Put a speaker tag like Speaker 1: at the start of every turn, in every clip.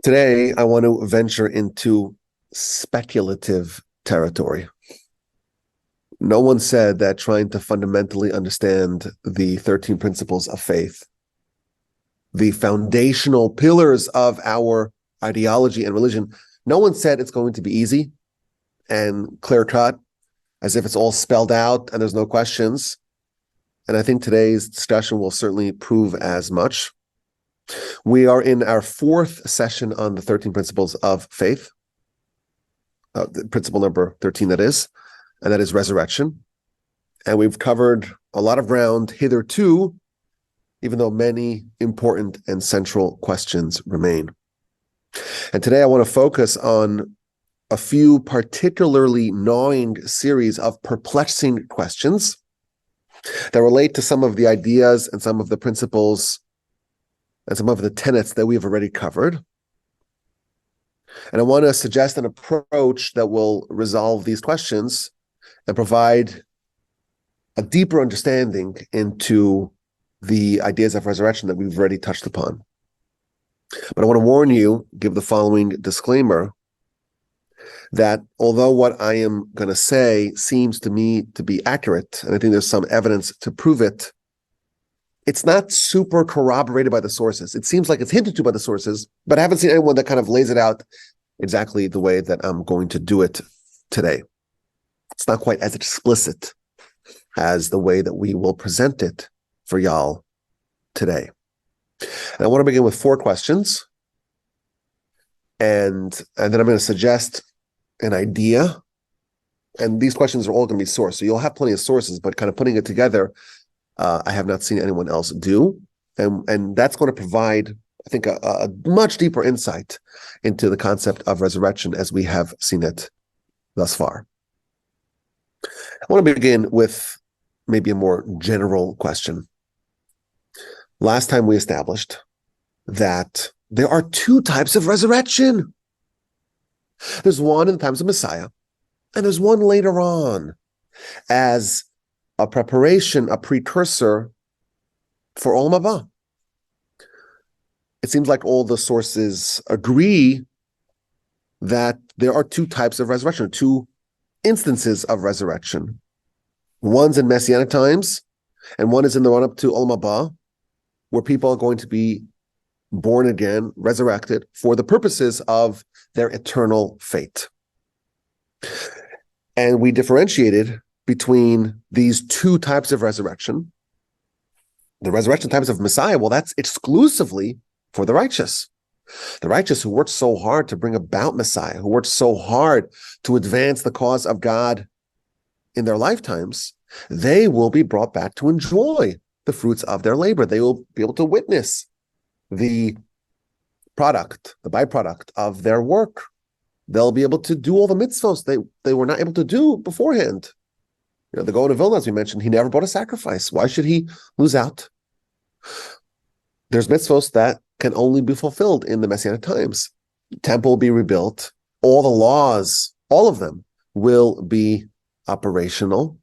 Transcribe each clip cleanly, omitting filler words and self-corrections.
Speaker 1: Today, I want to venture into speculative territory. No one said that trying to fundamentally understand the 13 principles of faith, the foundational pillars of our ideology and religion, no one said it's going to be easy and clear-cut, as if it's all spelled out and there's no questions. And I think today's discussion will certainly prove as much. We are in our fourth session on the 13 principles of faith, principle number 13, that is, and that is resurrection. And we've covered a lot of ground hitherto, even though many important and central questions remain. And today I want to focus on a few particularly gnawing series of perplexing questions that relate to some of the ideas and some of the principles and some of the tenets that we have already covered. And I want to suggest an approach that will resolve these questions and provide a deeper understanding into the ideas of resurrection that we've already touched upon. But I want to warn you, give the following disclaimer, that although what I am going to say seems to me to be accurate, and I think there's some evidence to prove it, it's not super corroborated by the sources. It seems like it's hinted to by the sources, but I haven't seen anyone that kind of lays it out exactly the way that I'm going to do it today. It's not quite as explicit as the way that we will present it for y'all today. And I want to begin with 4 questions. And then I'm going to suggest an idea. And these questions are all going to be sourced. So you'll have plenty of sources, but kind of putting it together, I have not seen anyone else do. And that's going to provide, I think, a much deeper insight into the concept of resurrection as we have seen it thus far. I want to begin with maybe a more general question. Last time we established that there are 2 types of resurrection. There's one in the times of Messiah, and there's one later on as a preparation, a precursor for Olam Haba. It seems like all the sources agree that there are 2 types of resurrection, 2 instances of resurrection. One's in Messianic times, and one is in the run-up to Olam Haba, where people are going to be born again, resurrected, for the purposes of their eternal fate. And we differentiated between these 2 types of resurrection. The resurrection types of Messiah, well, that's exclusively for the righteous. The righteous who worked so hard to bring about Messiah, who worked so hard to advance the cause of God in their lifetimes, they will be brought back to enjoy the fruits of their labor. They will be able to witness the product, the byproduct of their work. They'll be able to do all the mitzvos they were not able to do beforehand. You know, the Gaon of Vilna, as we mentioned, he never brought a sacrifice. Why should he lose out? There's mitzvos that can only be fulfilled in the Messianic times. The temple will be rebuilt. All the laws, all of them, will be operational.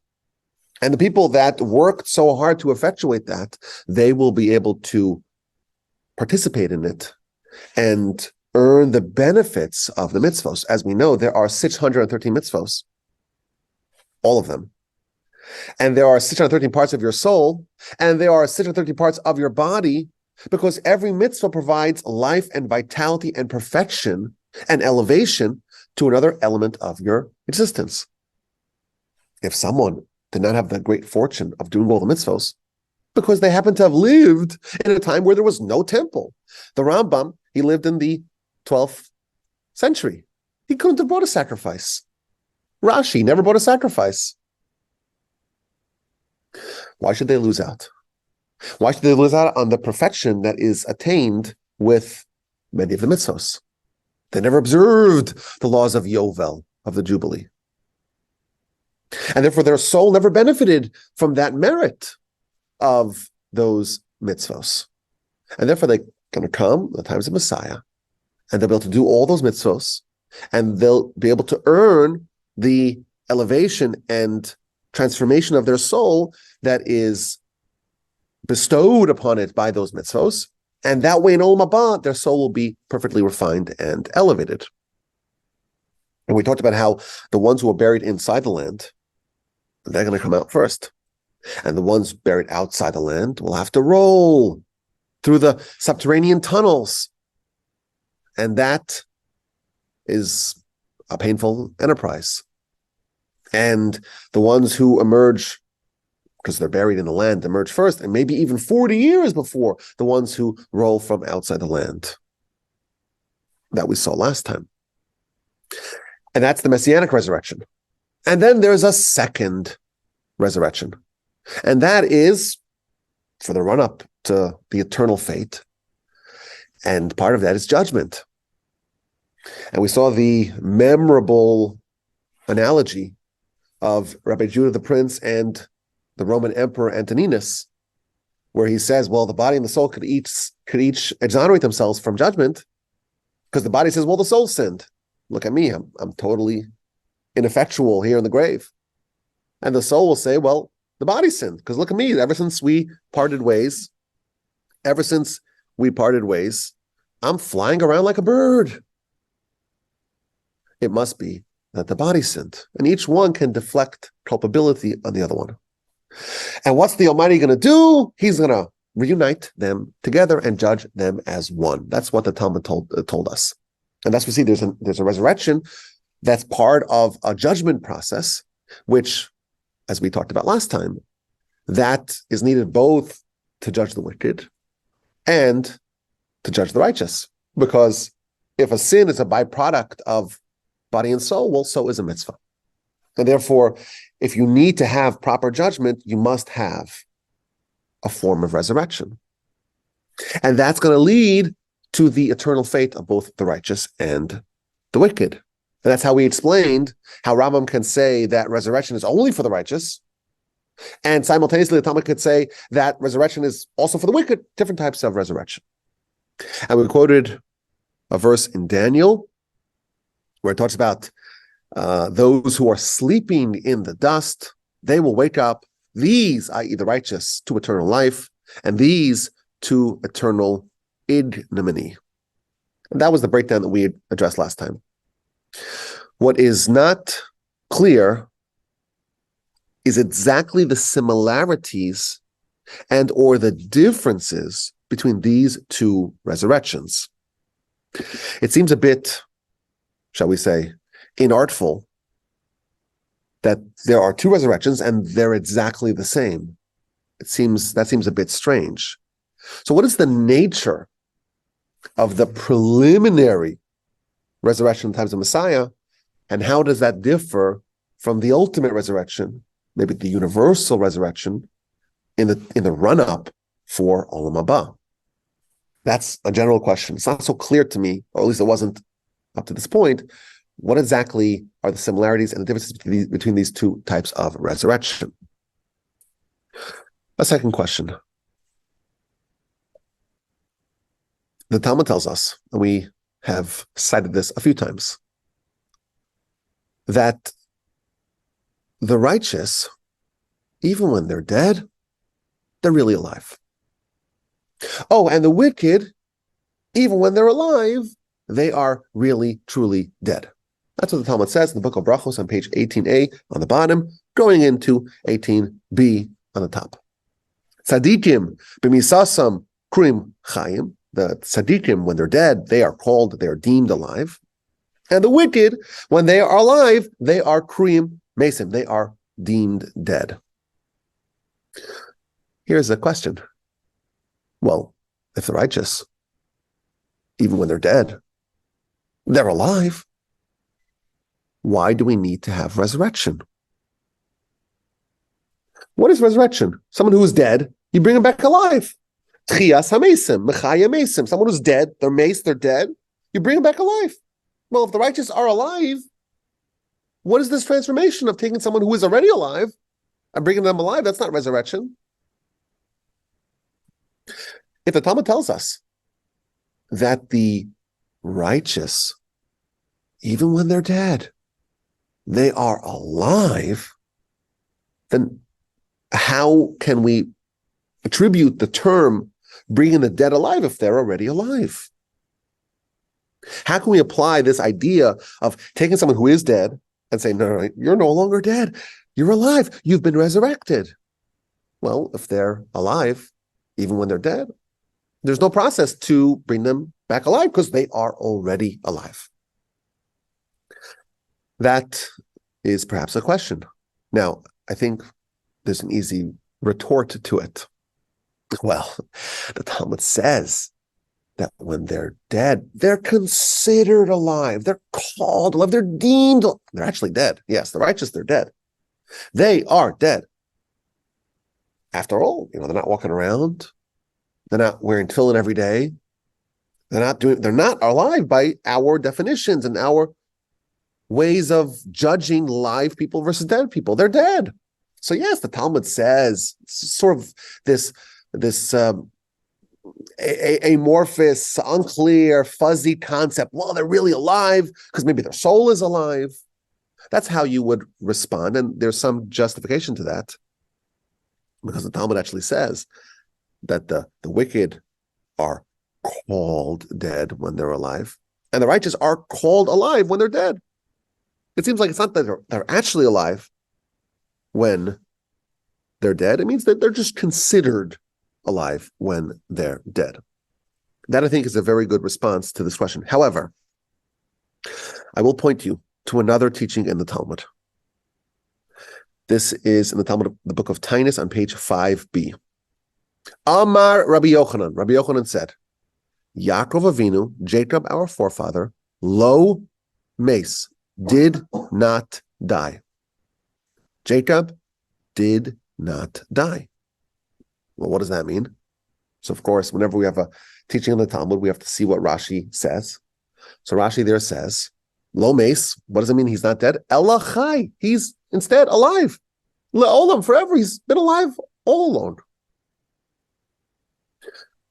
Speaker 1: And the people that worked so hard to effectuate that, they will be able to participate in it and earn the benefits of the mitzvos. As we know, there are 613 mitzvos, all of them. And there are 613 parts of your soul, and there are 613 parts of your body, because every mitzvah provides life and vitality and perfection and elevation to another element of your existence. If someone did not have the great fortune of doing all the mitzvos, because they happen to have lived in a time where there was no temple. The Rambam, he lived in the 12th century. He couldn't have brought a sacrifice. Rashi never brought a sacrifice. Why should they lose out? Why should they lose out on the perfection that is attained with many of the mitzvos? They never observed the laws of Yovel, of the Jubilee. And therefore their soul never benefited from that merit of those mitzvos. And therefore they're going to come the times of Messiah, and they'll be able to do all those mitzvos, and they'll be able to earn the elevation and transformation of their soul that is bestowed upon it by those mitzvos, And that way in Olam Haba, their soul will be perfectly refined and elevated. And we talked about how the ones who are buried inside the land, they're going to come out first. And the ones buried outside the land will have to roll through the subterranean tunnels. And that is a painful enterprise. And the ones who emerge, because they're buried in the land, emerge first, and maybe even 40 years before the ones who roll from outside the land that we saw last time. And that's the Messianic resurrection. And then there's a second resurrection. And that is for the run-up to the eternal fate. And part of that is judgment. And we saw the memorable analogy of Rabbi Judah the Prince and the Roman Emperor Antoninus, where he says, well, the body and the soul could each exonerate themselves from judgment, because the body says, well, the soul sinned. Look at me, I'm totally ineffectual here in the grave. And the soul will say, well, the body sinned, because look at me, ever since we parted ways, I'm flying around like a bird. It must be that the body sinned. And each one can deflect culpability on the other one. And what's the Almighty going to do? He's going to reunite them together and judge them as one. That's what the Talmud told us. And that's what we see. There's a resurrection that's part of a judgment process, which, as we talked about last time, that is needed both to judge the wicked and to judge the righteous. Because if a sin is a byproduct of body and soul, well, so is a mitzvah. And therefore, if you need to have proper judgment, you must have a form of resurrection. And that's going to lead to the eternal fate of both the righteous and the wicked. And that's how we explained how Rambam can say that resurrection is only for the righteous, and simultaneously the Talmud could say that resurrection is also for the wicked, different types of resurrection. And we quoted a verse in Daniel where it talks about those who are sleeping in the dust, they will wake up, these, i.e. the righteous, to eternal life, and these to eternal ignominy. And that was the breakdown that we addressed last time. What is not clear is exactly the similarities and or the differences between these two resurrections. It seems a bit, shall we say, inartful that there are two resurrections and they're exactly the same. That seems a bit strange. So what is the nature of the preliminary resurrection in the times of Messiah, and how does that differ from the ultimate resurrection, maybe the universal resurrection in the run-up for Olam Haba? That's a general question. It's not so clear to me, or at least it wasn't up to this point. What exactly are the similarities and the differences between these two types of resurrection? A second question. The Talmud tells us, and we have cited this a few times, that the righteous, even when they're dead, they're really alive. Oh, and the wicked, even when they're alive, they are really, truly dead. That's what the Talmud says in the book of Brachos on page 18a on the bottom, going into 18b on the top. Tzadikim b'misasam krim chayim. The tzadikim, when they're dead, they are deemed alive. And the wicked, when they are alive, they are krim mesim. They are deemed dead. Here's a question. Well, if the righteous, even when they're dead, they're alive, why do we need to have resurrection? What is resurrection? Someone who is dead, you bring him back alive. Tchias hamesim, mechaya mesim. Someone who's dead, they're dead, you bring him back alive. Well, if the righteous are alive, what is this transformation of taking someone who is already alive and bringing them alive? That's not resurrection. If the Talmud tells us that the righteous, even when they're dead, they are alive, then how can we attribute the term bringing the dead alive if they're already alive? How can we apply this idea of taking someone who is dead and saying, no, you're no longer dead. You're alive. You've been resurrected. Well, if they're alive, even when they're dead, there's no process to bring them back alive because they are already alive. That is perhaps a question. Now, I think there's an easy retort to it. Well, the Talmud says that when they're dead, they're considered alive. They're called alive. They're deemed. They're actually dead. Yes, the righteous, they're dead. They are dead. After all, they're not walking around. They're not wearing tefillin every day. They're not alive by our definitions and our ways of judging live people versus dead people. They're dead. So yes, the Talmud says sort of this amorphous, unclear, fuzzy concept. Well, they're really alive because maybe their soul is alive. That's how you would respond, and there's some justification to that, because the Talmud actually says that the wicked are called dead when they're alive, and the righteous are called alive when they're dead. It seems like it's not that they're actually alive when they're dead. It means that they're just considered alive when they're dead. That, I think, is a very good response to this question. However, I will point you to another teaching in the Talmud. This is in the Talmud, the book of Tainus, on page 5b. Amar Rabbi Yochanan. Rabbi Yochanan said, Yaakov Avinu, Jacob, our forefather, lo mace, did not die. Jacob did not die. Well, what does that mean? So, of course, whenever we have a teaching in the Talmud, we have to see what Rashi says. So Rashi there says, lo mace, what does it mean he's not dead? Ela chai, he's instead alive. Le'olam, forever, he's been alive all along.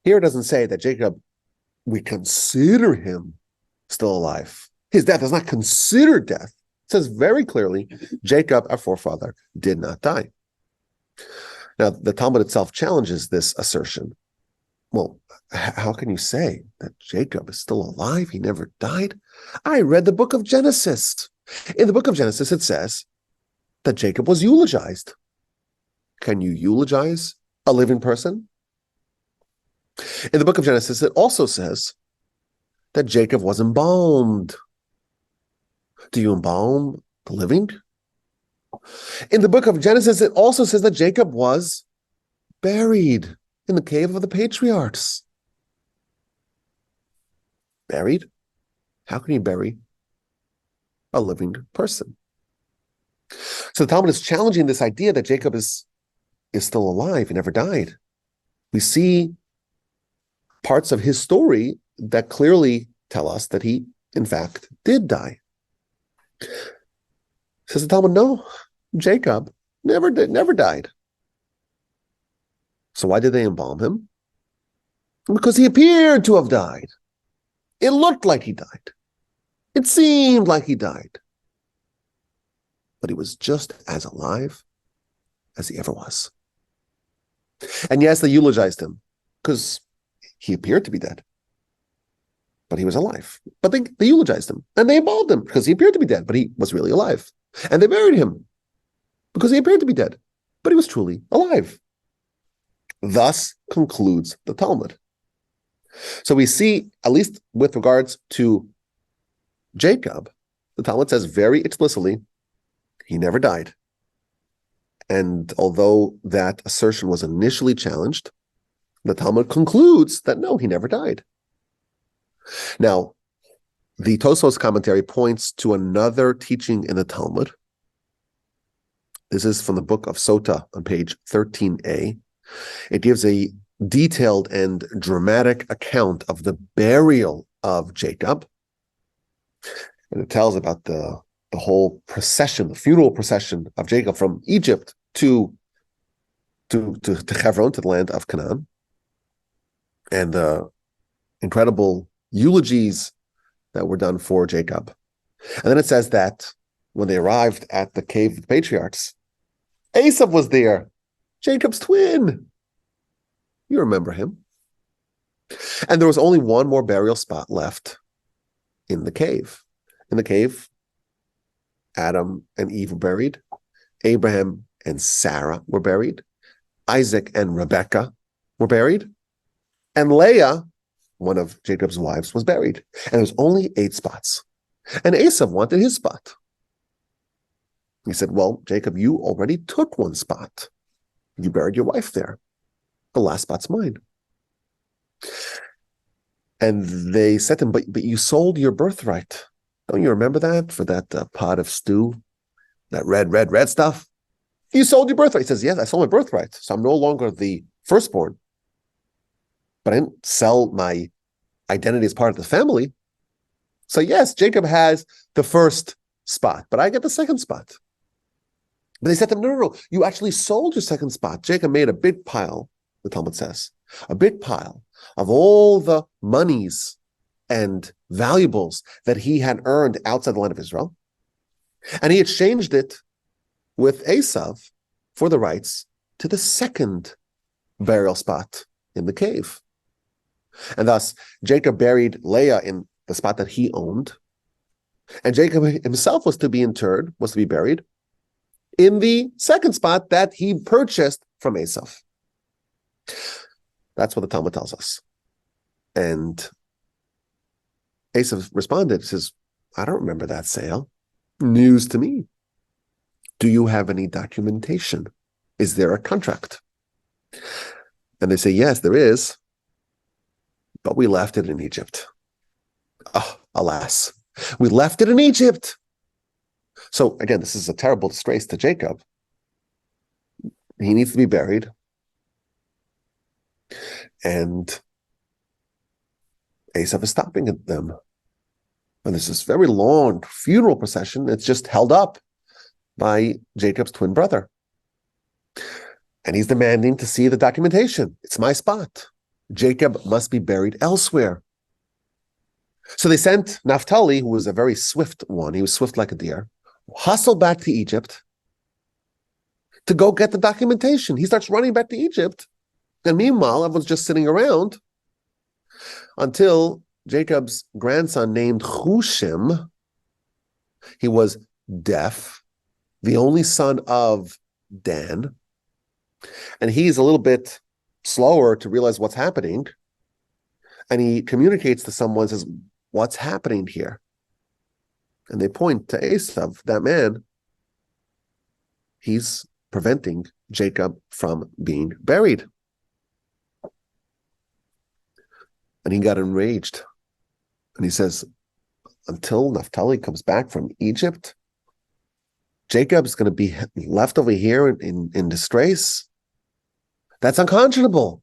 Speaker 1: Here it doesn't say that Jacob, we consider him still alive. His death is not considered death. It says very clearly, Jacob, our forefather, did not die. Now, the Talmud itself challenges this assertion. Well, how can you say that Jacob is still alive? He never died? I read the book of Genesis. In the book of Genesis, it says that Jacob was eulogized. Can you eulogize a living person? In the book of Genesis, it also says that Jacob was embalmed. Do you embalm the living? In the book of Genesis, it also says that Jacob was buried in the cave of the patriarchs. Buried? How can you bury a living person? So the Talmud is challenging this idea that Jacob is still alive. He never died. We see parts of his story that clearly tell us that he, in fact, did die. Says the Talmud, no, Jacob never died. So why did they embalm him? Because he appeared to have died. It looked like he died. It seemed like he died. But he was just as alive as he ever was. And yes, they eulogized him because he appeared to be dead. But he was alive. But they eulogized him. And they embalmed him because he appeared to be dead, but he was really alive. And they buried him because he appeared to be dead, but he was truly alive. Thus concludes the Talmud. So we see, at least with regards to Jacob, the Talmud says very explicitly, he never died. And although that assertion was initially challenged, the Talmud concludes that no, he never died. Now, the Tosfos commentary points to another teaching in the Talmud. This is from the book of Sota on page 13a. It gives a detailed and dramatic account of the burial of Jacob. And it tells about the whole procession, the funeral procession of Jacob from Egypt to Hebron, to the land of Canaan. And the incredible eulogies that were done for Jacob. And then it says that when they arrived at the cave of the patriarchs, Esau was there, Jacob's twin. You remember him. And there was only one more burial spot left in the cave. In the cave, Adam and Eve were buried. Abraham and Sarah were buried. Isaac and Rebekah were buried. And Leah, one of Jacob's wives, was buried. And there was only 8 spots. And Esau wanted his spot. He said, well, Jacob, you already took 1 spot. You buried your wife there. The last spot's mine. And they said to him, but you sold your birthright. Don't you remember that? For that pot of stew? That red stuff? You sold your birthright. He says, yes, I sold my birthright. So I'm no longer the firstborn. But I didn't sell my identity as part of the family. So yes, Jacob has the first spot, but I get the second spot. But they said to him, no, you actually sold your second spot. Jacob made a big pile, the Talmud says, a big pile of all the monies and valuables that he had earned outside the land of Israel. And he exchanged it with Esau for the rights to the second burial spot in the cave. And thus, Jacob buried Leah in the spot that he owned. And Jacob himself was to be interred, was to be buried in the second spot that he purchased from Esau. That's what the Talmud tells us. And Esau responded, says, I don't remember that sale. News to me. Do you have any documentation? Is there a contract? And they say, yes, there is. But we left it in Egypt. Oh, alas. We left it in Egypt. So again, this is a terrible disgrace to Jacob. He needs to be buried. And Esau is stopping at them. And there's this very long funeral procession. It's just held up by Jacob's twin brother. And he's demanding to see the documentation. It's my spot. Jacob must be buried elsewhere. So they sent Naphtali, who was a very swift one. He was swift like a deer, hustled back to Egypt to go get the documentation. He starts running back to Egypt. And meanwhile, everyone's just sitting around until Jacob's grandson named Hushim, he was deaf, the only son of Dan. And he's a little bit slower to realize what's happening. And he communicates to someone, says, what's happening here? And they point to Esau, that man. He's preventing Jacob from being buried. And he got enraged. And he says, until Naphtali comes back from Egypt, Jacob's going to be left over here in disgrace. That's unconscionable.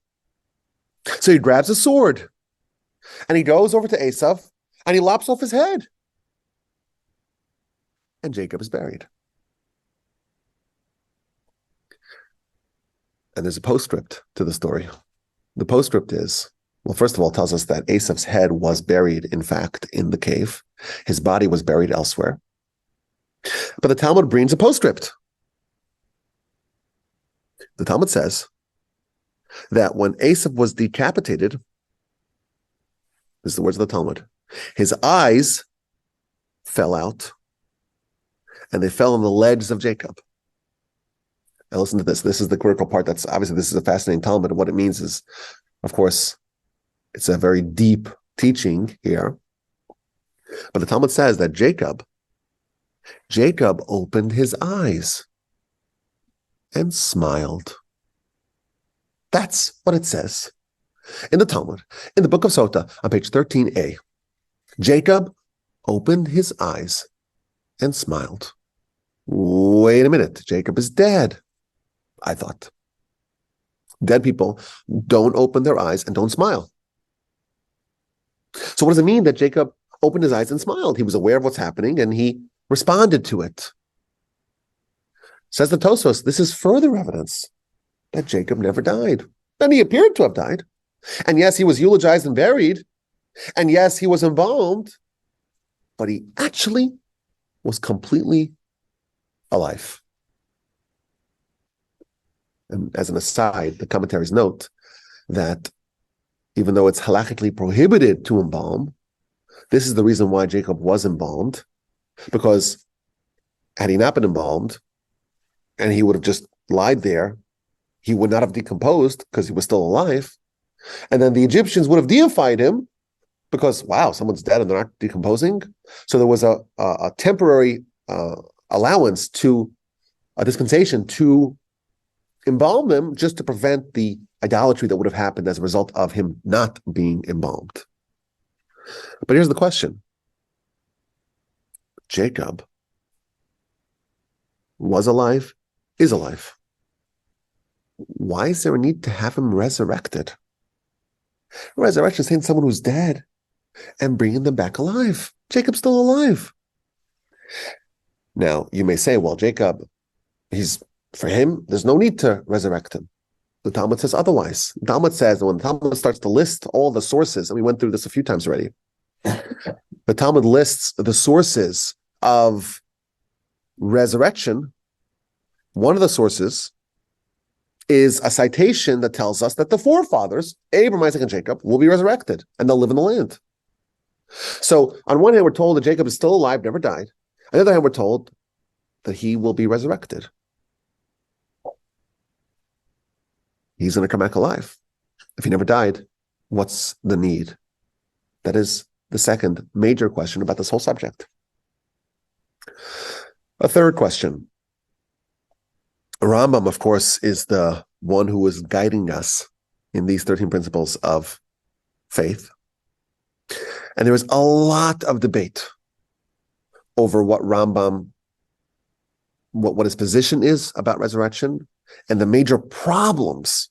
Speaker 1: So he grabs a sword and he goes over to Esau and he lops off his head. And Jacob is buried. And there's a postscript to the story. The postscript is, well, first of all, it tells us that Esau's head was buried, in fact, in the cave. His body was buried elsewhere. But the Talmud brings a postscript. The Talmud says that when Esau was decapitated, this is the words of the Talmud, his eyes fell out and they fell on the legs of Jacob. Now listen to this. This is the critical part. That's obviously, this is a fascinating Talmud. And what it means is, of course, it's a very deep teaching here. But the Talmud says that Jacob opened his eyes and smiled. That's what it says in the Talmud, in the book of Sota, on page 13a. Jacob opened his eyes and smiled. Wait a minute, Jacob is dead, I thought. Dead people don't open their eyes and don't smile. So what does it mean that Jacob opened his eyes and smiled? He was aware of what's happening and he responded to it. Says the Tosfos, this is further evidence that Jacob never died. And he appeared to have died. And yes, he was eulogized and buried. And yes, he was embalmed. But he actually was completely alive. And as an aside, the commentaries note that even though it's halakhically prohibited to embalm. This is the reason why Jacob was embalmed, because had he not been embalmed and he would have just lied there, he would not have decomposed because he was still alive. And then the Egyptians would have deified him because, wow, someone's dead and they're not decomposing. So there was a temporary allowance to a dispensation to embalm him just to prevent the idolatry that would have happened as a result of him not being embalmed. But here's the question. Jacob was alive, is alive. Why is there a need to have him resurrected? Resurrection is saying someone who's dead and bringing them back alive. Jacob's still alive. Now, you may say, well, Jacob, for him, there's no need to resurrect him. The Talmud says otherwise. The Talmud says, when the Talmud starts to list all the sources, and we went through this a few times already, the Talmud lists the sources of resurrection. One of the sources is a citation that tells us that the forefathers, Abraham, Isaac, and Jacob, will be resurrected, and they'll live in the land. So, on one hand, we're told that Jacob is still alive, never died. On the other hand, we're told that he will be resurrected. He's going to come back alive. If he never died, what's the need? That is the second major question about this whole subject. A third question. Rambam, of course, is the one who is guiding us in these 13 principles of faith. And there is a lot of debate over what Rambam, what his position is about resurrection, and the major problems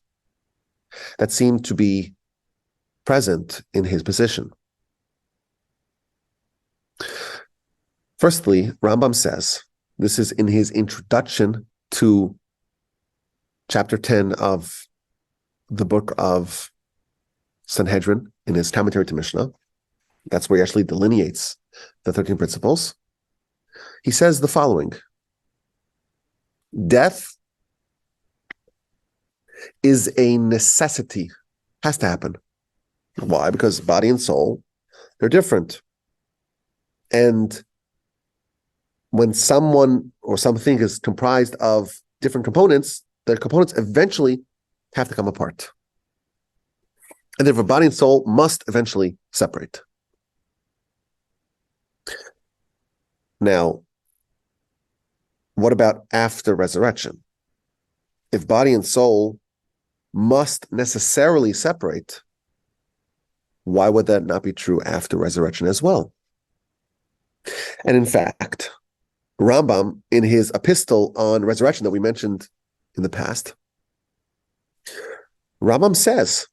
Speaker 1: that seem to be present in his position. Firstly, Rambam says, this is in his introduction to chapter 10 of the book of Sanhedrin, in his commentary to Mishnah. That's where he actually delineates the 13 principles. He says the following: death is a necessity, has to happen. Why? Because body and soul, they're different. And when someone or something is comprised of different components, the components eventually have to come apart. And therefore, body and soul must eventually separate. Now, what about after resurrection? If body and soul must necessarily separate, why would that not be true after resurrection as well? And in fact, Rambam, in his epistle on resurrection that we mentioned in the past, Rambam says,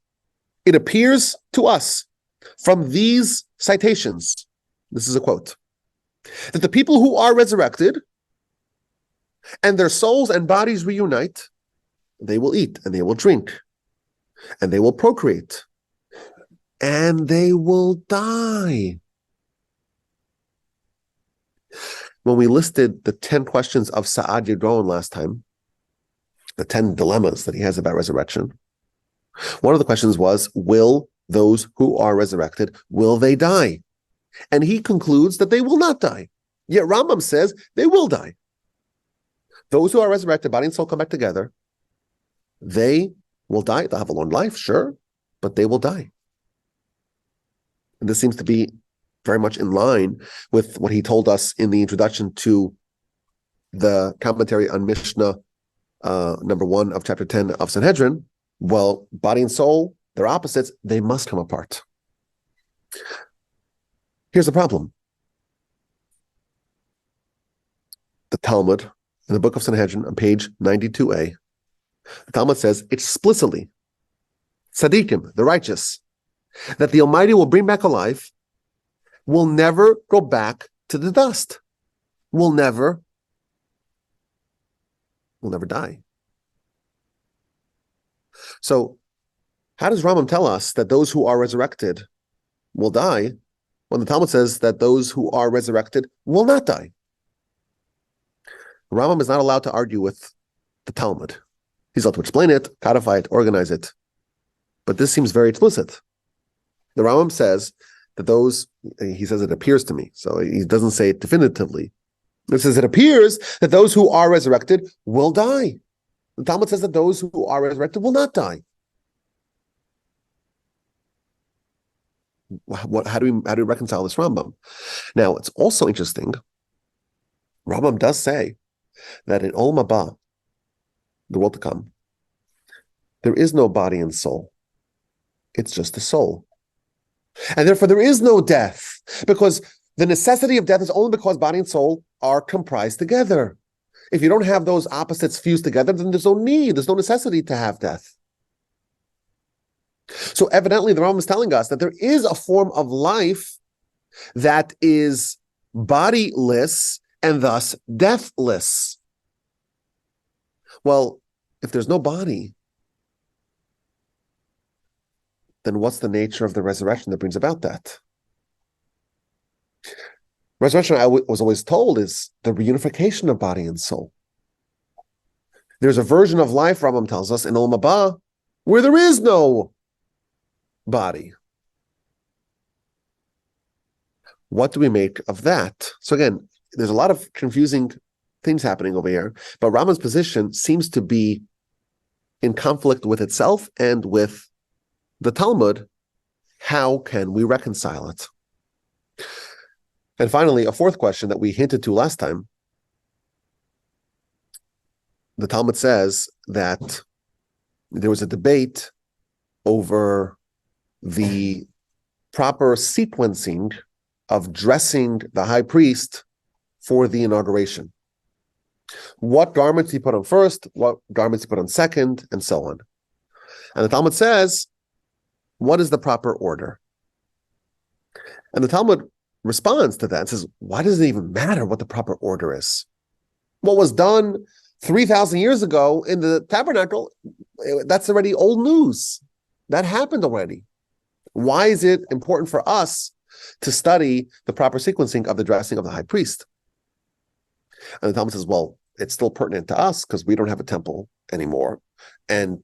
Speaker 1: it appears to us from these citations, this is a quote, that the people who are resurrected and their souls and bodies reunite, they will eat and they will drink and they will procreate and they will die. When we listed the 10 questions of Sa'ad Yadron last time, the 10 dilemmas that he has about resurrection, one of the questions was, will those who are resurrected, will they die? And he concludes that they will not die. Yet Rambam says they will die. Those who are resurrected, body and soul come back together, they will die. They'll have a long life, sure, but they will die. And this seems to be very much in line with what he told us in the introduction to the commentary on Mishnah number 1 of chapter 10 of Sanhedrin. Well, body and soul, they're opposites, they must come apart. Here's the problem. The Talmud, in the book of Sanhedrin, on page 92a, the Talmud says explicitly, Tzaddikim, the righteous, that the Almighty will bring back alive, will never go back to the dust, will never die. So, how does Rambam tell us that those who are resurrected will die when the Talmud says that those who are resurrected will not die? Rambam is not allowed to argue with the Talmud. He's allowed to explain it, codify it, organize it. But this seems very explicit. The Rambam says that he says it appears to me, so he doesn't say it definitively. It says it appears that those who are resurrected will die. The Talmud says that those who are resurrected will not die. How do we reconcile this Rambam? Now, it's also interesting. Rambam does say that in Olam Haba, the world to come, there is no body and soul. It's just the soul. And therefore there is no death, because the necessity of death is only because body and soul are comprised together. If you don't have those opposites fused together, then there's no necessity to have death. So evidently the Rambam is telling us that there is a form of life that is bodiless and thus deathless. Well, if there's no body, then what's the nature of the resurrection that brings about that? Resurrection, I was always told, is the reunification of body and soul. There's a version of life, Rambam tells us, in Olam Haba, where there is no body. What do we make of that? So again, there's a lot of confusing things happening over here, but Rambam's position seems to be in conflict with itself and with the Talmud. How can we reconcile it? And finally, a fourth question that we hinted to last time. The Talmud says that there was a debate over the proper sequencing of dressing the high priest for the inauguration. What garments he put on first, what garments he put on second, and so on. And the Talmud says, what is the proper order? And the Talmud responds to that and says, why does it even matter what the proper order is? What was done 3,000 years ago in the tabernacle, that's already old news. That happened already. Why is it important for us to study the proper sequencing of the dressing of the high priest? And the Talmud says, well, it's still pertinent to us because we don't have a temple anymore. And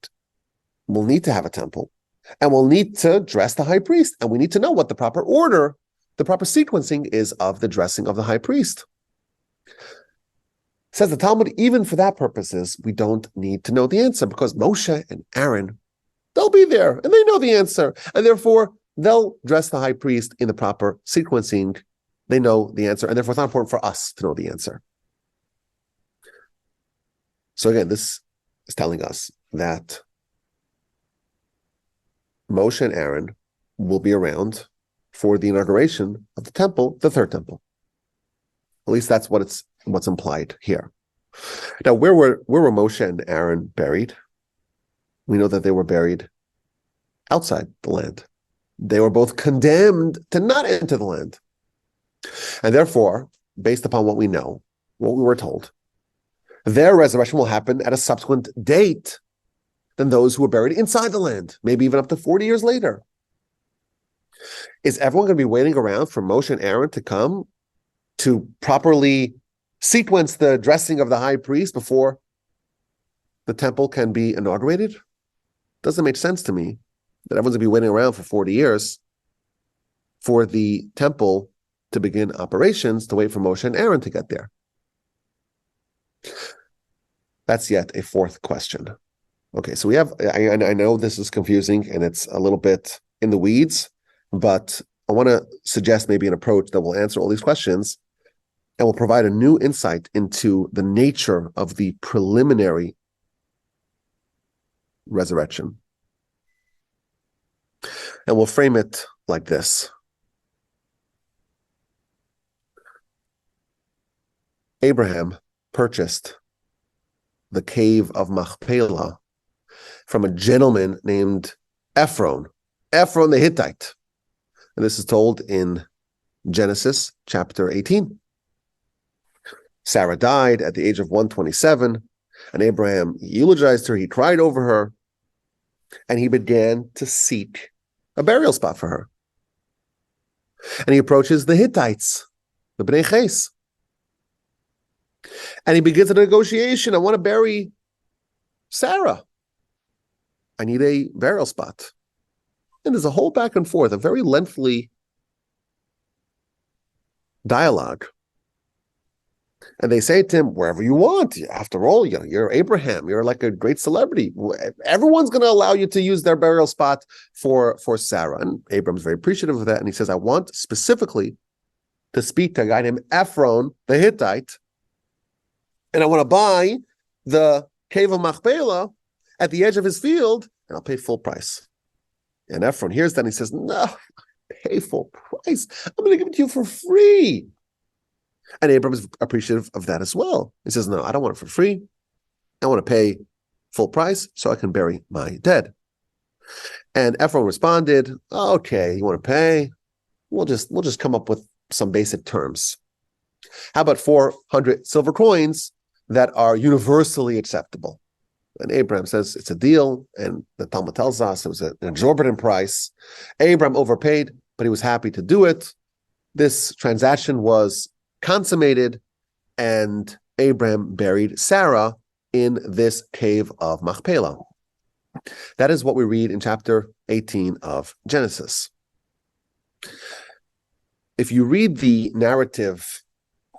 Speaker 1: we'll need to have a temple. And we'll need to dress the high priest. And we need to know what the proper order, the proper sequencing is of the dressing of the high priest. Says the Talmud, even for that purposes, we don't need to know the answer because Moshe and Aaron, they'll be there and they know the answer. And therefore, they'll dress the high priest in the proper sequencing. They know the answer. And therefore, it's not important for us to know the answer. So again, this is telling us that Moshe and Aaron will be around for the inauguration of the temple, the third temple. At least that's what's implied here. Now, where were Moshe and Aaron buried? We know that they were buried outside the land. They were both condemned to not enter the land. And therefore, based upon what we know, what we were told, their resurrection will happen at a subsequent date than those who were buried inside the land, maybe even up to 40 years later. Is everyone going to be waiting around for Moshe and Aaron to come to properly sequence the dressing of the high priest before the temple can be inaugurated? Doesn't make sense to me that everyone's going to be waiting around for 40 years for the temple to begin operations to wait for Moshe and Aaron to get there. That's yet a fourth question. Okay, so we have, I know this is confusing and it's a little bit in the weeds, but I want to suggest maybe an approach that will answer all these questions and will provide a new insight into the nature of the preliminary resurrection. And we'll frame it like this. Abraham purchased the cave of Machpelah from a gentleman named Ephron the Hittite. And this is told in Genesis chapter 18. Sarah died at the age of 127, and Abraham eulogized her, he cried over her, and he began to seek a burial spot for her. And he approaches the Hittites, the Bnei Ches. And he begins a negotiation. I want to bury Sarah. I need a burial spot. And there's a whole back and forth, a very lengthy dialogue. And they say to him, wherever you want. After all, you're Abraham. You're like a great celebrity. Everyone's going to allow you to use their burial spot for Sarah. And Abraham's very appreciative of that. And he says, I want specifically to speak to a guy named Ephron, the Hittite. And I want to buy the cave of Machpelah at the edge of his field, and I'll pay full price. And Ephron hears that and he says, no, pay full price. I'm going to give it to you for free. And Abram is appreciative of that as well. He says, no, I don't want it for free. I want to pay full price so I can bury my dead. And Ephron responded, okay, you want to pay? We'll just come up with some basic terms. How about 400 silver coins that are universally acceptable? And Abraham says it's a deal, and the Talmud tells us it was an exorbitant price. Abraham overpaid, but he was happy to do it. This transaction was consummated, and Abraham buried Sarah in this cave of Machpelah. That is what we read in chapter 18 of Genesis. If you read the narrative,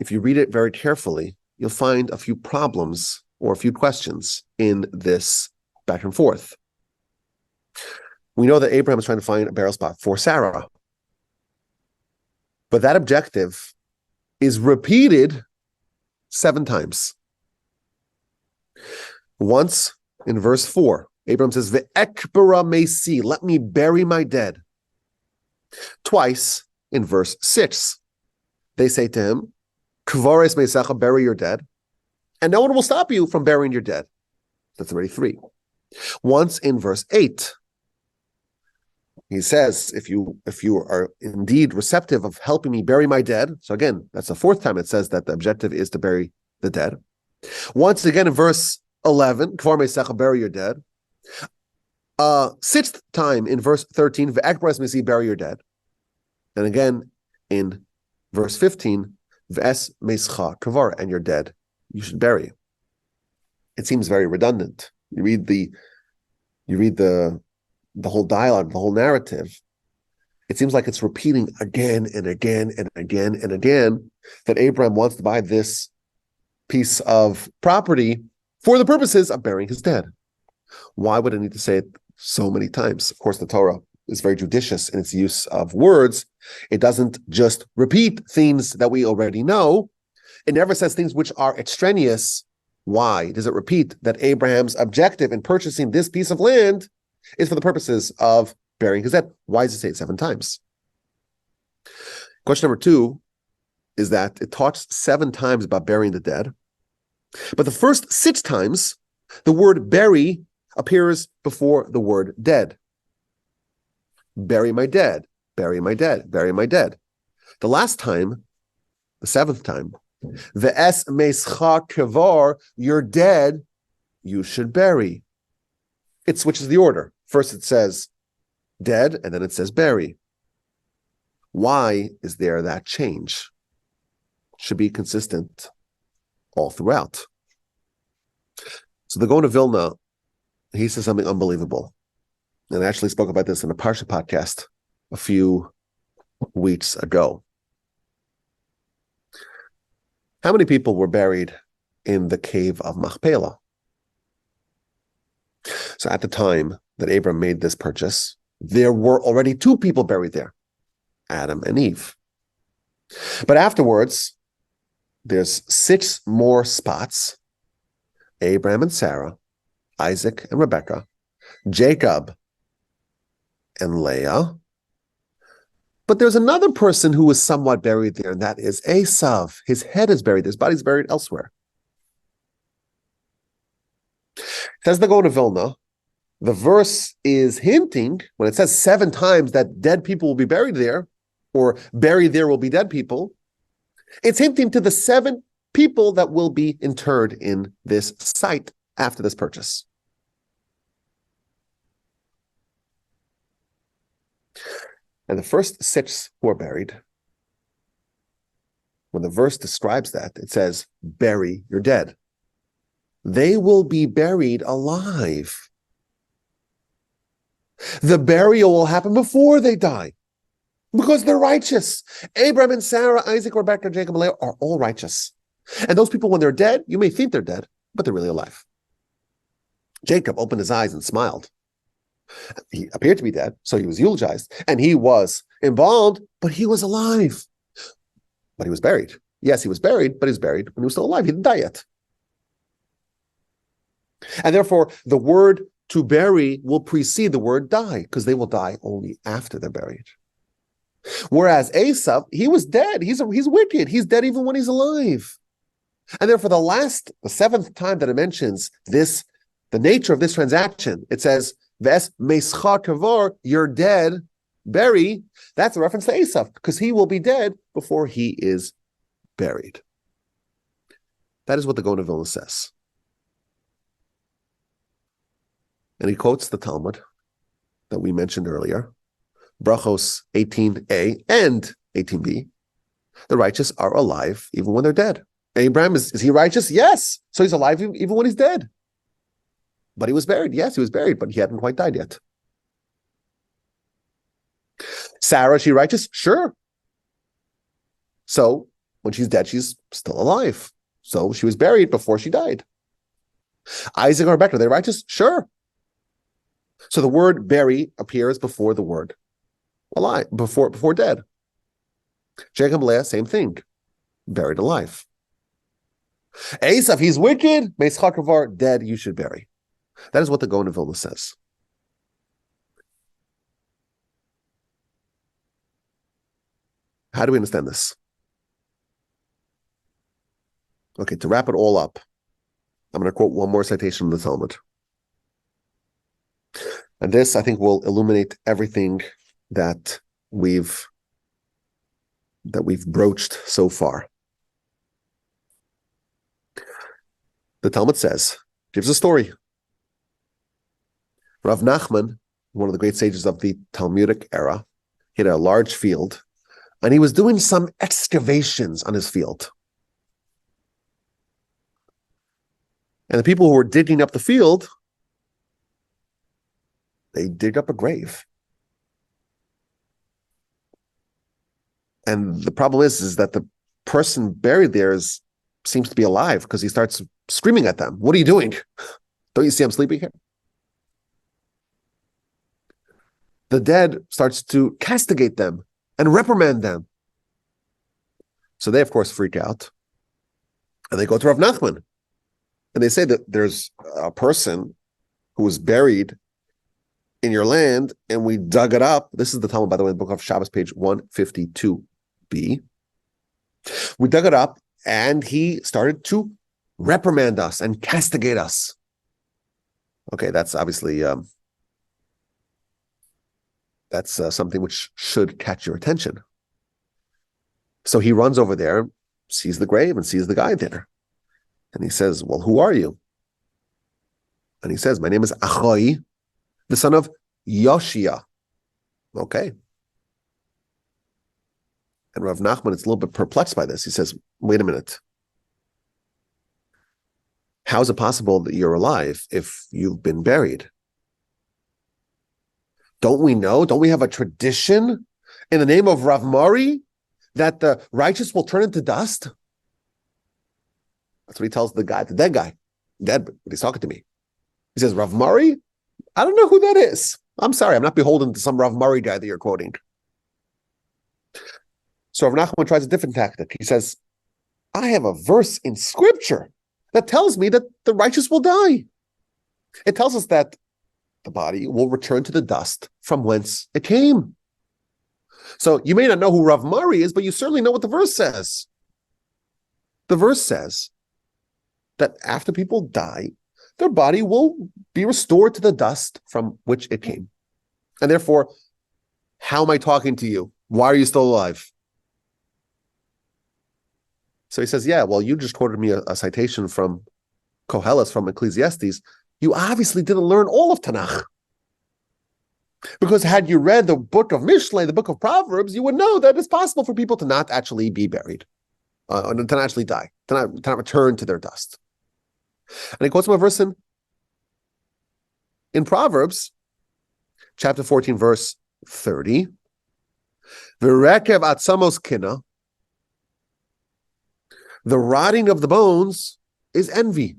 Speaker 1: if you read it very carefully, you'll find a few problems or a few questions in this back and forth. We know that Abraham is trying to find a burial spot for Sarah. But that objective is repeated 7 times. Once in verse 4, Abraham says, Ve'ekbera mesi, let me bury my dead. Twice in verse 6, they say to him, Kvares mesecha, bury your dead, and no one will stop you from burying your dead. That's already 3. Once in verse 8, he says, if you are indeed receptive of helping me bury my dead, so again, that's the 4th time it says that the objective is to bury the dead. Once again in verse 11, Kvar mesecha, bury your dead. 6th time in verse 13, Ve'ekbera mesi, bury your dead. And again in verse 15, Ve'es meischa kavar, and you're dead, you should bury. It seems very redundant. You read the whole dialogue, the whole narrative. It seems like it's repeating again and again and again and again that Abraham wants to buy this piece of property for the purposes of burying his dead. Why would I need to say it so many times? Of course, the Torah is very judicious in its use of words. It doesn't just repeat themes that we already know. It never says things which are extraneous. Why does it repeat that Abraham's objective in purchasing this piece of land is for the purposes of burying his dead? Why does it say it 7 times? Question number 2 is that it talks 7 times about burying the dead, but the first 6 times, the word bury appears before the word dead. Bury my dead, bury my dead, bury my dead. The last time, the 7th time, Ve'es meischa kavar, you're dead, you should bury. It switches the order. First it says dead, and then it says bury. Why is there that change? Should be consistent all throughout. So the Gaon of Vilna, he says something unbelievable. And I actually spoke about this in a Parsha podcast a few weeks ago. How many people were buried in the cave of Machpelah? So at the time that Abram made this purchase, there were already 2 people buried there, Adam and Eve. But afterwards, there's 6 more spots: Abraham and Sarah, Isaac and Rebekah, Jacob and Leah. But there's another person who was somewhat buried there, and that is Esav. His head is buried. His body's buried elsewhere. Says the Gaon of Vilna, the verse is hinting, when it says 7 times that dead people will be buried there, or buried there will be dead people, it's hinting to the 7 people that will be interred in this site after this purchase. And the first 6 who are buried, when the verse describes that, it says, bury your dead. They will be buried alive. The burial will happen before they die because they're righteous. Abraham and Sarah, Isaac, Rebekah, Jacob, and Leah are all righteous. And those people, when they're dead, you may think they're dead, but they're really alive. Jacob opened his eyes and smiled. He appeared to be dead, so he was eulogized, and he was embalmed, but he was alive. But he was buried. Yes, he was buried, but he was buried when he was still alive. He didn't die yet. And therefore, the word to bury will precede the word die, because they will die only after they're buried. Whereas Esav, he was dead. He's wicked. He's dead even when he's alive. And therefore, the seventh time that it mentions this, the nature of this transaction, it says, Ves meischa kavar, you're dead, bury. That's a reference to Esav, because he will be dead before he is buried. That is what the Gaon of Vilna says. And he quotes the Talmud that we mentioned earlier, Brachos 18a and 18b. The righteous are alive even when they're dead. Abraham, is he righteous? Yes. So he's alive even when he's dead. But he was buried. Yes, he was buried, but he hadn't quite died yet. Sarah, is she righteous? Sure. So when she's dead, she's still alive. So she was buried before she died. Isaac and Rebekah, are they righteous? Sure. So the word bury appears before the word alive, before dead. Jacob and Leah, same thing. Buried alive. Esav, he's wicked. Meischa kavar, dead, you should bury. That is what the Gaon of Vilna says. How do we understand this? Okay, to wrap it all up, I'm going to quote one more citation from the Talmud. And this, I think, will illuminate everything that we've broached so far. The Talmud gives a story. Rav Nachman, one of the great sages of the Talmudic era, he had a large field, and he was doing some excavations on his field. And the people who were digging up the field, they dig up a grave. And the problem is that the person buried there seems to be alive, because he starts screaming at them. What are you doing? Don't you see I'm sleeping here? The dead starts to castigate them and reprimand them. So they, of course, freak out. And they go to Rav Nachman. And they say that there's a person who was buried in your land, and we dug it up. This is the Talmud, by the way, in the book of Shabbos, page 152b. We dug it up, and he started to reprimand us and castigate us. Okay, that's obviously something which should catch your attention. So he runs over there, sees the grave, and sees the guy there. And he says, well, who are you? And he says, my name is Achoi, the son of Yoshia. Okay. And Rav Nachman is a little bit perplexed by this. He says, wait a minute. How is it possible that you're alive if you've been buried? Don't we have a tradition in the name of Rav Mari that the righteous will turn into dust? That's what he tells the dead guy, dead, but he's talking to me. He says, Rav Mari? I don't know who that is. I'm sorry, I'm not beholden to some Rav Mari guy that you're quoting. So Rav Nachman tries a different tactic. He says, I have a verse in scripture that tells me that the righteous will die. It tells us that the body will return to the dust from whence it came. So you may not know who Rav Mari is, but you certainly know what the verse says. The verse says that after people die, their body will be restored to the dust from which it came. And therefore, how am I talking to you? Why are you still alive? So he says, yeah, well, you just quoted me a citation from Koheles, from Ecclesiastes. You obviously didn't learn all of Tanakh. Because had you read the book of Mishlei, the book of Proverbs, you would know that it's possible for people to not actually be buried, to not actually die, to not return to their dust. And he quotes from a verse in Proverbs, chapter 14, verse 30. V'rekev atzamos kina. The rotting of the bones is envy.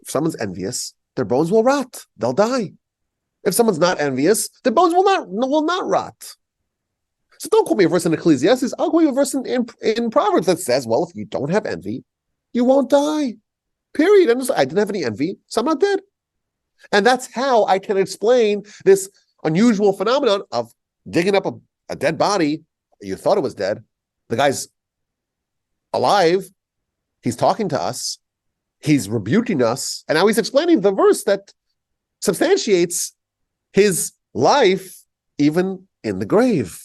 Speaker 1: If someone's envious, their bones will rot. They'll die. If someone's not envious, their bones will not rot. So don't quote me a verse in Ecclesiastes. I'll quote you a verse in Proverbs that says, well, if you don't have envy, you won't die. Period. And I didn't have any envy, so I'm not dead. And that's how I can explain this unusual phenomenon of digging up a dead body. You thought it was dead. The guy's alive. He's talking to us. He's rebuking us. And now he's explaining the verse that substantiates his life even in the grave.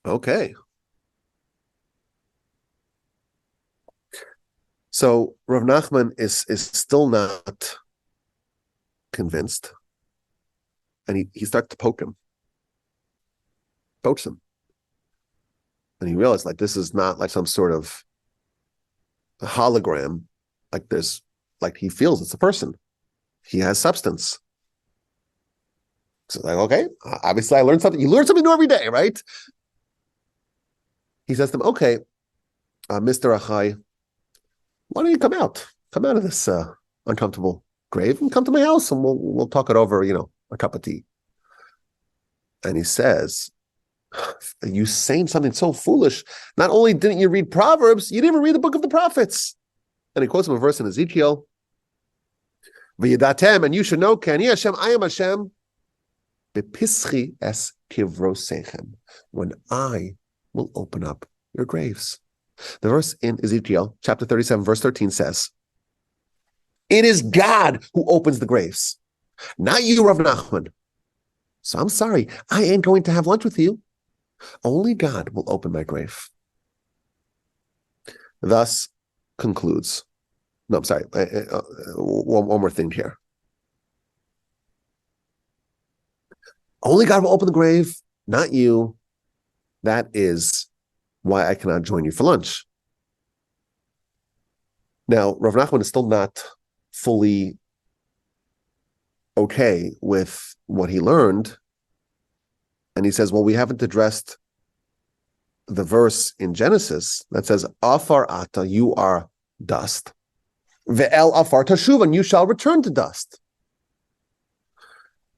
Speaker 1: Okay. So Rav Nachman is still not convinced. And he starts to pokes him. And he realized, like, this is not like some sort of a hologram. Like he feels it's a person. He has substance. So like, okay, obviously I learned something. You learn something new every day, right? He says to him, okay, Mr. Achai, why don't you come out? Come out of this uncomfortable grave and come to my house and we'll talk it over, a cup of tea. And he says, are you saying something so foolish? Not only didn't you read Proverbs, you didn't even read the book of the prophets. And he quotes him a verse in Ezekiel. V'yidatem, and you should know, Kani Hashem, I am Hashem, bepischi es kivrosechem, when I will open up your graves. The verse in Ezekiel, chapter 37, verse 13 says, it is God who opens the graves, not you, Rav Nachman. So I'm sorry, I ain't going to have lunch with you. Only God will open my grave. Thus concludes. No, I'm sorry. One more thing here. Only God will open the grave, not you. That is why I cannot join you for lunch. Now, Rav Nachman is still not fully okay with what he learned. And he says, well, we haven't addressed the verse in Genesis that says, Afar ata, you are dust. Ve'el afar tashuv, and you shall return to dust.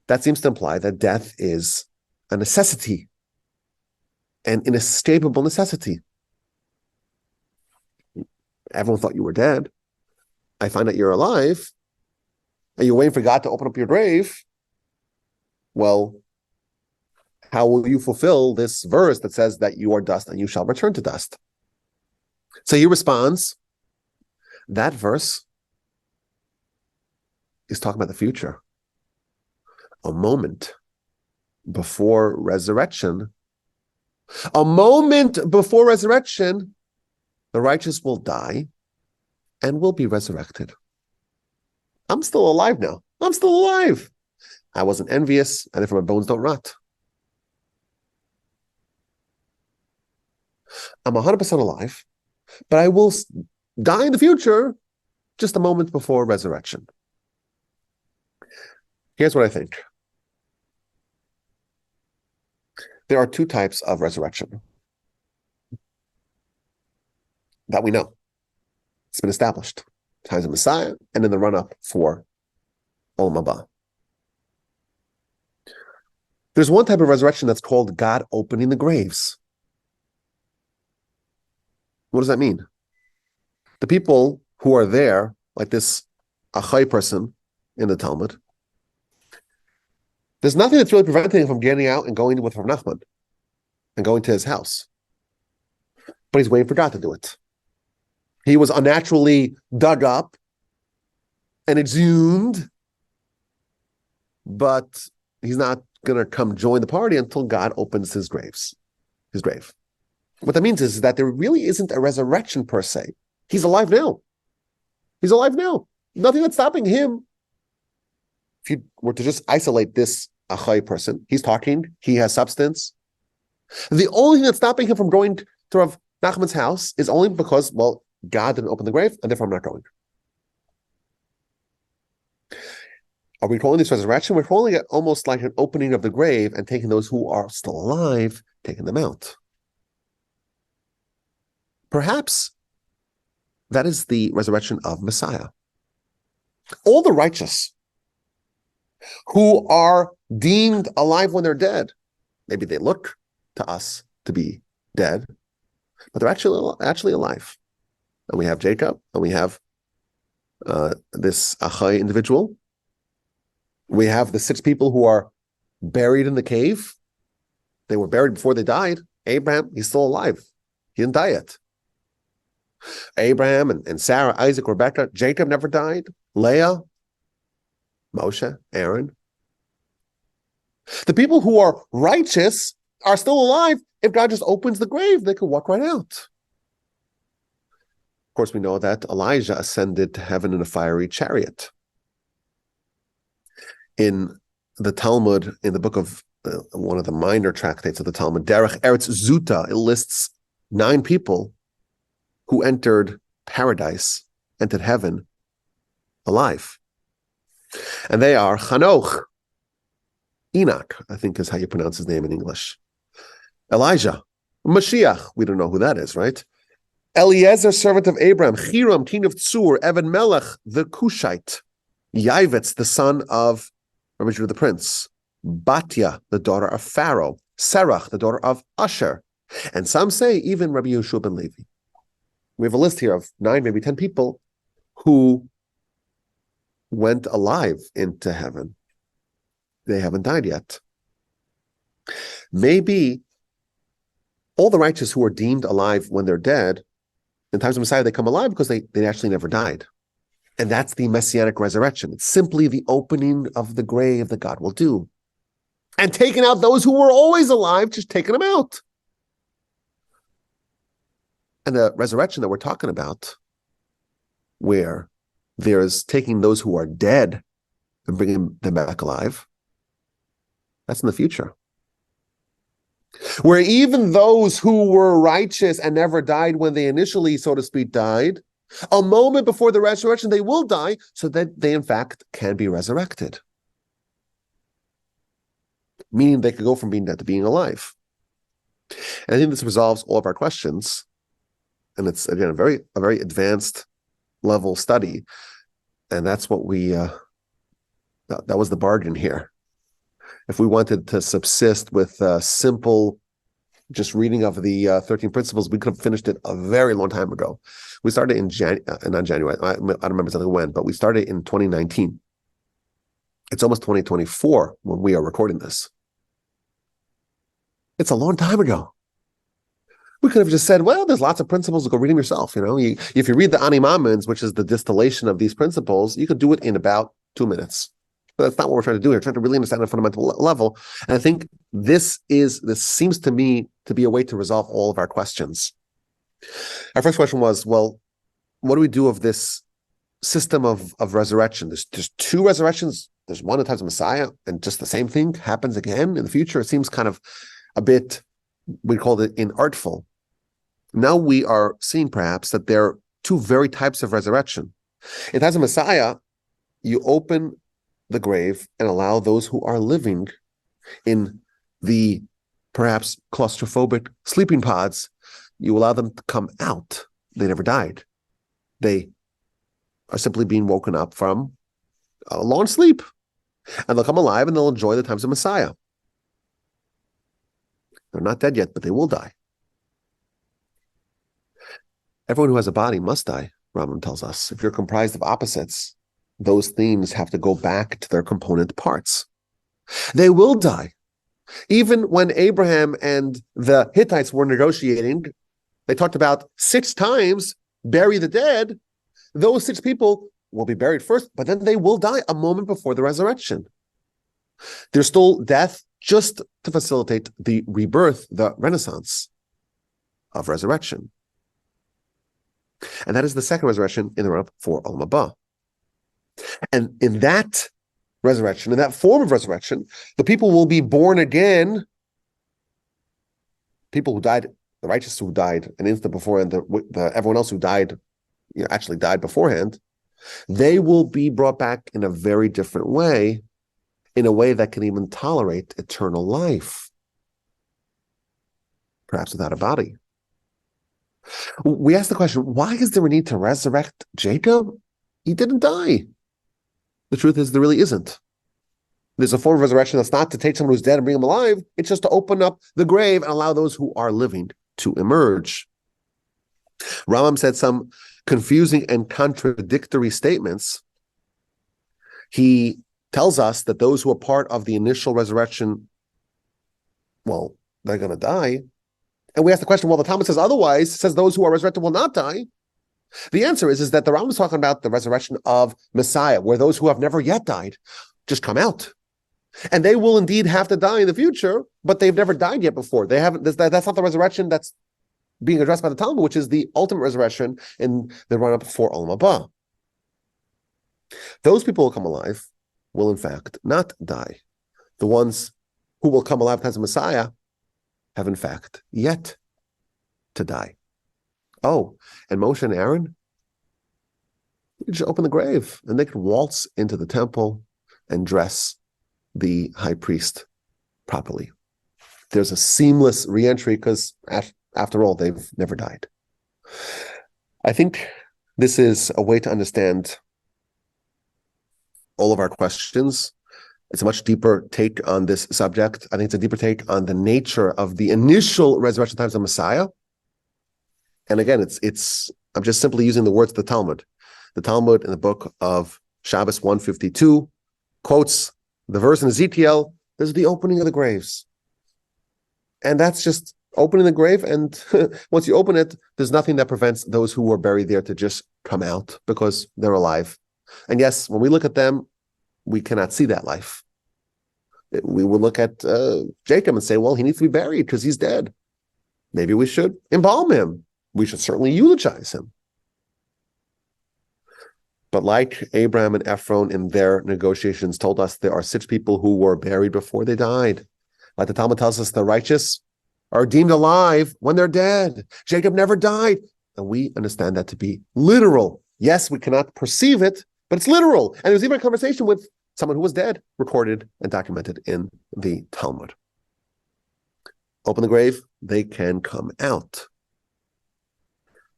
Speaker 1: That seems to imply that death is a necessity, an inescapable necessity. Everyone thought you were dead. I find out you're alive. Are you waiting for God to open up your grave? Well, how will you fulfill this verse that says that you are dust and you shall return to dust? So he responds, that verse is talking about the future. A moment before resurrection. A moment before resurrection, the righteous will die and will be resurrected. I'm still alive now. I'm still alive. I wasn't envious, and if my bones don't rot. I'm 100% alive, but I will die in the future just a moment before resurrection. Here's what I think. There are two types of resurrection that we know. It's been established. Times of Messiah and in the run-up for Olam Haba. There's one type of resurrection that's called God opening the graves. What does that mean? The people who are there, like this Achai person in the Talmud, there's nothing that's really preventing him from getting out and going with Rav Nachman and going to his house. But he's waiting for God to do it. He was unnaturally dug up and exhumed, but he's not going to come join the party until God opens his grave. What that means is that there really isn't a resurrection per se. He's alive now. He's alive now. Nothing that's stopping him. If you were to just isolate this Achai person, he's talking, he has substance. The only thing that's stopping him from going to Rav Nachman's house is only because, well, God didn't open the grave, and therefore I'm not going. Are we calling this resurrection? We're calling it almost like an opening of the grave and taking those who are still alive, taking them out. Perhaps that is the resurrection of Messiah. All the righteous who are deemed alive when they're dead, maybe they look to us to be dead, but they're actually alive. And we have Jacob, and we have this Achai individual. We have the 6 people who are buried in the cave. They were buried before they died. Abraham, he's still alive. He didn't die yet. Abraham and Sarah, Isaac, Rebecca, Jacob never died. Leah, Moshe, Aaron. The people who are righteous are still alive. If God just opens the grave, they can walk right out. Of course, we know that Elijah ascended to heaven in a fiery chariot. In the Talmud, in the book of one of the minor tractates of the Talmud, Derech Eretz Zuta, it lists 9 people who entered paradise, entered heaven, alive. And they are Chanoch, Enoch, I think is how you pronounce his name in English, Elijah, Mashiach, we don't know who that is, right? Eliezer, servant of Abraham, Hiram, king of Tzur, Evan Melech, the Cushite, Yavitz, the son of Rabbi Judah the prince, Batya, the daughter of Pharaoh, Serach, the daughter of Asher, and some say even Rabbi Yeshua ben Levi. We have a list here of 9, maybe 10 people who went alive into heaven. They haven't died yet. Maybe all the righteous who are deemed alive when they're dead, in times of Messiah, they come alive because they actually never died. And that's the messianic resurrection. It's simply the opening of the grave that God will do. And taking out those who were always alive, just taking them out. And the resurrection that we're talking about, where there's taking those who are dead and bringing them back alive, that's in the future. Where even those who were righteous and never died when they initially, so to speak, died, a moment before the resurrection, they will die so that they, in fact, can be resurrected. Meaning they could go from being dead to being alive. And I think this resolves all of our questions. And it's, again, a very advanced level study. And that's what we, that was the bargain here. If we wanted to subsist with simple, just reading of the 13 principles, we could have finished it a very long time ago. We started in not January, I don't remember exactly when, but we started in 2019. It's almost 2024 when we are recording this. It's a long time ago. We could have just said, well, there's lots of principles, go read them yourself. If you read the Ani Mamins, which is the distillation of these principles, you could do it in about 2 minutes. But that's not what we're trying to do here. We're trying to really understand at a fundamental level. And I think this seems to me to be a way to resolve all of our questions. Our first question was, well, what do we do of this system of resurrection? There's 2 resurrections. There's one in times of Messiah, and just the same thing happens again in the future. It seems kind of a bit, we called it inartful. Now we are seeing perhaps that there are 2 very types of resurrection. In times of Messiah, you open the grave and allow those who are living in the perhaps claustrophobic sleeping pods, you allow them to come out. They never died. They are simply being woken up from a long sleep. And they'll come alive and they'll enjoy the times of Messiah. They're not dead yet, but they will die. Everyone who has a body must die, Rambam tells us. If you're comprised of opposites, those themes have to go back to their component parts. They will die. Even when Abraham and the Hittites were negotiating, they talked about 6 times bury the dead. Those 6 people will be buried first, but then they will die a moment before the resurrection. There's still death just to facilitate the rebirth, the renaissance of resurrection. And that is the second resurrection in the run-up for Olam Haba. And in that resurrection, in that form of resurrection, the people will be born again. People who died, the righteous who died an instant beforehand, everyone else who died, actually died beforehand, They will be brought back in a very different way, in a way that can even tolerate eternal life, perhaps without a body. We ask the question, why is there a need to resurrect Jacob? He didn't die. The truth is, there really isn't. There's a form of resurrection that's not to take someone who's dead and bring him alive. It's just to open up the grave and allow those who are living to emerge. Rambam said some confusing and contradictory statements. He tells us that those who are part of the initial resurrection, well, they're going to die. And we ask the question, well, the Talmud says otherwise, says those who are resurrected will not die. The answer is that the Rambam is talking about the resurrection of Messiah, where those who have never yet died just come out. And they will indeed have to die in the future, but they've never died yet before. They haven't. That's not the resurrection that's being addressed by the Talmud, which is the ultimate resurrection in the run-up for Olam Haba. Those people who come alive will, in fact, not die. The ones who will come alive as a Messiah have, in fact, yet to die. Oh, and Moshe and Aaron, you just open the grave, and they can waltz into the temple and dress the high priest properly. There's a seamless re-entry because, after all, they've never died. I think this is a way to understand all of our questions. It's a much deeper take on this subject. I think it's a deeper take on the nature of the initial resurrection times of Messiah. And again, I'm just simply using the words of the Talmud. The Talmud in the book of Shabbos 152 quotes the verse in Ezekiel, there's the opening of the graves. And that's just opening the grave, and once you open it, there's nothing that prevents those who were buried there to just come out because they're alive. And yes, when we look at them, we cannot see that life. We will look at Jacob and say, well, he needs to be buried because he's dead. Maybe we should embalm him. We should certainly eulogize him. But like Abraham and Ephron in their negotiations told us, there are 6 people who were buried before they died. Like the Talmud tells us, the righteous are deemed alive when they're dead. Jacob never died. And we understand that to be literal. Yes, we cannot perceive it, but it's literal. And there was even a conversation with someone who was dead, recorded and documented in the Talmud. Open the grave, they can come out.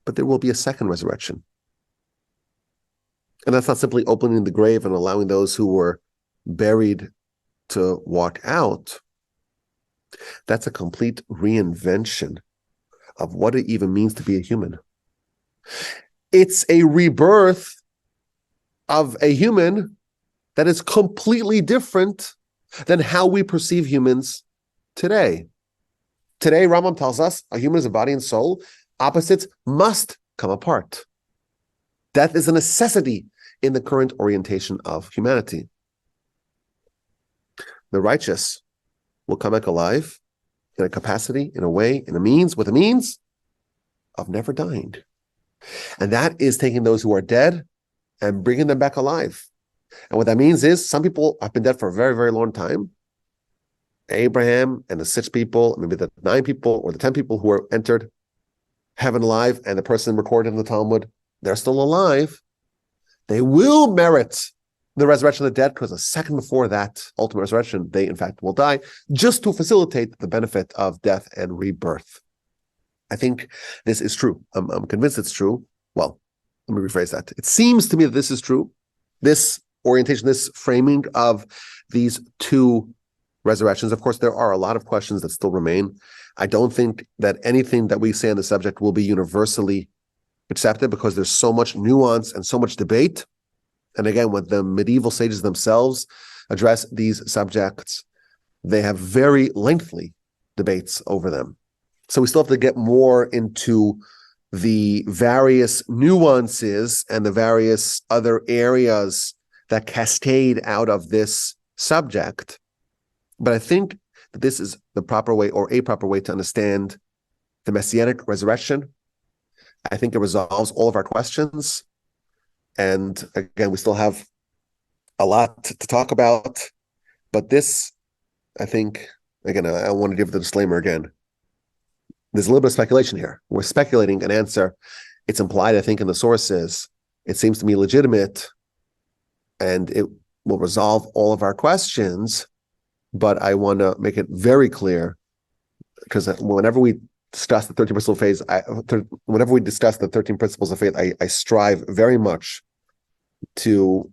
Speaker 1: But there will be a second resurrection. And that's not simply opening the grave and allowing those who were buried to walk out. That's a complete reinvention of what it even means to be a human. It's a rebirth of a human that is completely different than how we perceive humans today. Today, Rambam tells us a human is a body and soul. Opposites must come apart. Death is a necessity in the current orientation of humanity. The righteous will come back alive in a capacity, in a way, in a means, with a means of never dying. And that is taking those who are dead and bringing them back alive. And what that means is some people have been dead for a very, very long time. Abraham and the 6 people, maybe the 9 people or the 10 people who were entered heaven alive, and the person recorded in the Talmud, they're still alive. They will merit the resurrection of the dead because a second before that ultimate resurrection, they in fact will die, just to facilitate the benefit of death and rebirth. I think this is true. I'm convinced it's true. Well, let me rephrase that. It seems to me that this is true. This orientation, this framing of these 2 resurrections. Of course, there are a lot of questions that still remain. I don't think that anything that we say on the subject will be universally accepted because there's so much nuance and so much debate. And again, when the medieval sages themselves address these subjects, they have very lengthy debates over them. So we still have to get more into the various nuances and the various other areas that cascade out of this subject. But I think that this is the proper way, or a proper way, to understand the Messianic resurrection. I think it resolves all of our questions. And again, we still have a lot to talk about. But this, I think, again, I want to give the disclaimer again. There's a little bit of speculation here. We're speculating an answer. It's implied, I think, in the sources It seems to me legitimate, and it will resolve all of our questions. But I want to make it very clear, because whenever we discuss the 13 principle phase, whenever we discuss the 13 principles of faith, I strive very much to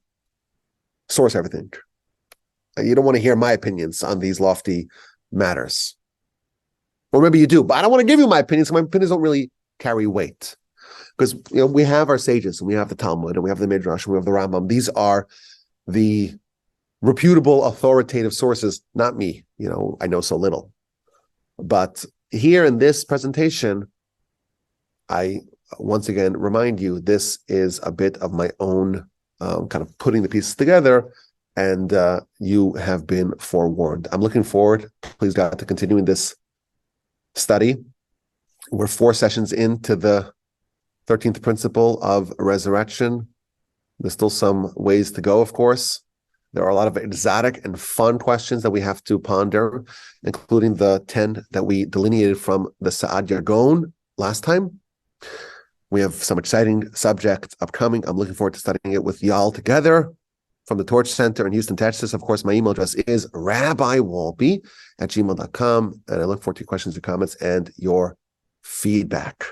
Speaker 1: source everything. You don't want to hear my opinions on these lofty matters. Or maybe you do, but I don't want to give you my opinions. My opinions don't really carry weight. Because we have our sages, and we have the Talmud, and we have the Midrash, and we have the Rambam. These are the reputable, authoritative sources, not me. I know so little. But here in this presentation, I once again remind you, this is a bit of my own kind of putting the pieces together, and you have been forewarned. I'm looking forward, please God, to continuing this study. We're 4 sessions into the 13th principle of resurrection. There's still some ways to go, of course. There are a lot of exotic and fun questions that we have to ponder, including the 10 that we delineated from the Sa'ad Yargon last time. We have some exciting subjects upcoming. I'm looking forward to studying it with y'all together from the Torch Center in Houston, Texas. Of course, my email address is rabbiwolbe@gmail.com, and I look forward to your questions, your comments, and your feedback.